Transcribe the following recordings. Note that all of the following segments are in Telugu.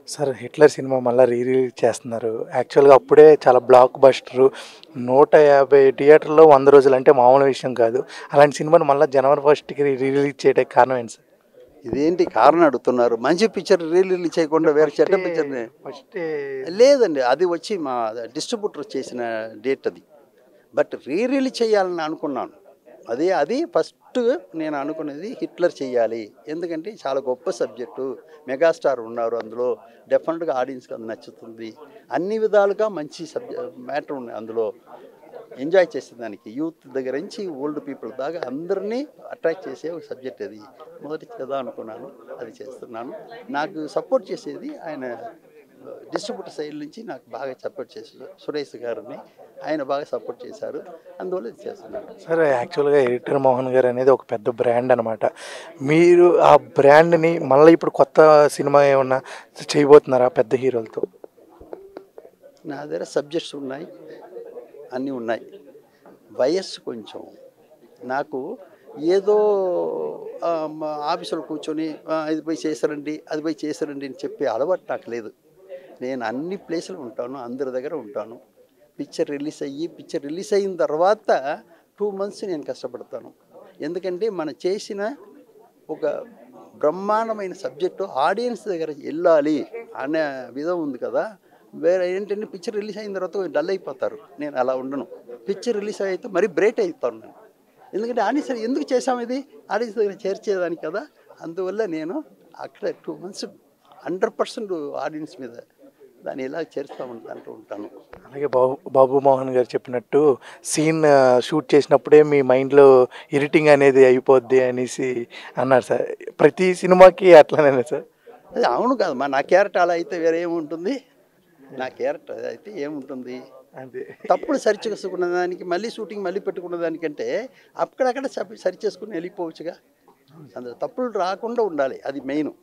సార్ 'హిట్లర్' సినిమా మళ్ళీ రిలీజ్ చేస్తున్నారు. యాక్చువల్‌గా అప్పుడే చాలా బ్లాక్ బస్టరు. 150 థియేటర్‌లో 100 రోజులు అంటే మామూలు విషయం కాదు. అలాంటి సినిమాని మళ్ళీ జనవరి 1కి రిలీజ్ చేయడానికి కారణం ఏంటి సార్? ఇదేంటి కారణం అడుగుతున్నారు? మంచి పిక్చర్ రిలీజ్ చేయకుండా వేరే చెడ్డ పిక్చర్ని ఫస్టే లేదండి. అది వచ్చి మా డిస్ట్రిబ్యూటర్ చేసిన డేట్ అది. బట్ రిలీజ్ చేయాలని అనుకున్నాను. అది ఫస్ట్ నేను అనుకునేది 'హిట్లర్' చేయాలి. ఎందుకంటే చాలా గొప్ప సబ్జెక్టు. మెగాస్టార్ ఉన్నారు అందులో. డెఫినెట్‌గా ఆడియన్స్‌కి అది నచ్చుతుంది. అన్ని విధాలుగా మంచి మ్యాటర్ ఉన్నాయి అందులో. ఎంజాయ్ చేసేదానికి యూత్ దగ్గర నుంచి ఓల్డ్ పీపుల్ దాకా అందరినీ అట్రాక్ట్ చేసే ఒక సబ్జెక్ట్ అది. మొదటి చేద్దాం అనుకున్నాను. అది చేస్తున్నాను. నాకు సపోర్ట్ చేసేది ఆయన డిస్ట్రిబ్యూటర్ సైడ్ నుంచి నాకు బాగా సపోర్ట్ చేశారు. సురేష్ గారిని ఆయన బాగా సపోర్ట్ చేశారు. అందువల్ల ఇది చేస్తున్నాను. సార్ యాక్చువల్‌గా ఎడిటర్ మోహన్ గారు అనేది ఒక పెద్ద బ్రాండ్ అనమాట. మీరు ఆ బ్రాండ్‌ని మళ్ళీ ఇప్పుడు కొత్త సినిమా ఏమన్నా చేయబోతున్నారా పెద్ద హీరోలతో? నా దగ్గర సబ్జెక్ట్స్ ఉన్నాయి. అన్నీ ఉన్నాయి. వయస్సు కొంచెం నాకు ఏదో ఆఫీసులో కూర్చొని ఇది పోయి చేశారండి, అది పోయి చేశారండి అని చెప్పే అలవాటు నాకు లేదు. నేను అన్ని ప్లేసులు ఉంటాను, అందరి దగ్గర ఉంటాను. పిక్చర్ రిలీజ్ అయిన తర్వాత 2 months నేను కష్టపడతాను. ఎందుకంటే మనం చేసిన ఒక బ్రహ్మాండమైన సబ్జెక్టు ఆడియన్స్ దగ్గర వెళ్ళాలి అనే విధం ఉంది కదా. వేరే ఏంటంటే పిక్చర్ రిలీజ్ అయిన తర్వాత డల్ అయిపోతారు. నేను అలా ఉండను. పిక్చర్ రిలీజ్ అయితే మరీ బ్రేట్ అవుతాను నేను. ఎందుకంటే ఆడియన్స్ ఎందుకు చేసాము ఇది ఆడియన్స్ దగ్గర చేర్చేదానికి కదా. అందువల్ల నేను అక్కడ 2 months 100% ఆడియన్స్ మీద దాన్ని ఎలా చేరుస్తూ అంటూ ఉంటాను. అలాగే బాబు మోహన్ గారు చెప్పినట్టు సీన్ షూట్ చేసినప్పుడే మీ మైండ్‌లో ఎడిటింగ్ అనేది అయిపోద్ది అనేసి అన్నారు సార్. ప్రతి సినిమాకి అట్లనేనా సార్? అది అవును కాదు నా క్యారెక్టర్ అలా అయితే వేరే ఏముంటుంది. నా క్యారెక్టర్ అయితే ఏముంటుంది. అదే. తప్పులు సరిచేసుకున్న దానికి మళ్ళీ షూటింగ్ మళ్ళీ పెట్టుకున్న దానికంటే అక్కడక్కడ సరి చేసుకుని వెళ్ళిపోవచ్చుగా. అందులో తప్పులు రాకుండా ఉండాలి. అది మెయిన్.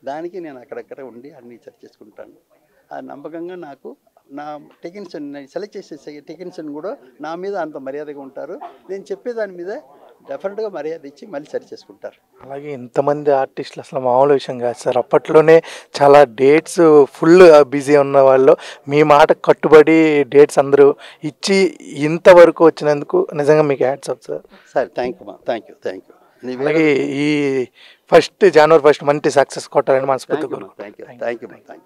దానికి నేను అక్కడక్కడ ఉండి అన్నీ సరి చేసుకుంటాను. ఆ నమ్మకంగా నాకు నా టెక్నీషియన్ సెలెక్ట్ చేసే టెక్నీషియన్ కూడా నా మీద అంత మర్యాదగా ఉంటారు. నేను చెప్పేదాని మీద డెఫినెట్గా మర్యాద ఇచ్చి మళ్ళీ సరి చేసుకుంటారు. అలాగే ఇంతమంది ఆర్టిస్టులు అసలు మామూలు విషయం కాదు సార్. అప్పట్లోనే చాలా డేట్స్ ఫుల్ బిజీ ఉన్న వాళ్ళు మీ మాట కట్టుబడి డేట్స్ అందరూ ఇచ్చి ఇంతవరకు వచ్చినందుకు నిజంగా మీకు హ్యాట్స్ ఆఫ్ సార్. సరే థ్యాంక్ యూ. అలాగే ఈ జనవరి 1 మంచి సక్సెస్ కొట్టాలని మనస్ఫూర్తిగా థ్యాంక్ యూ.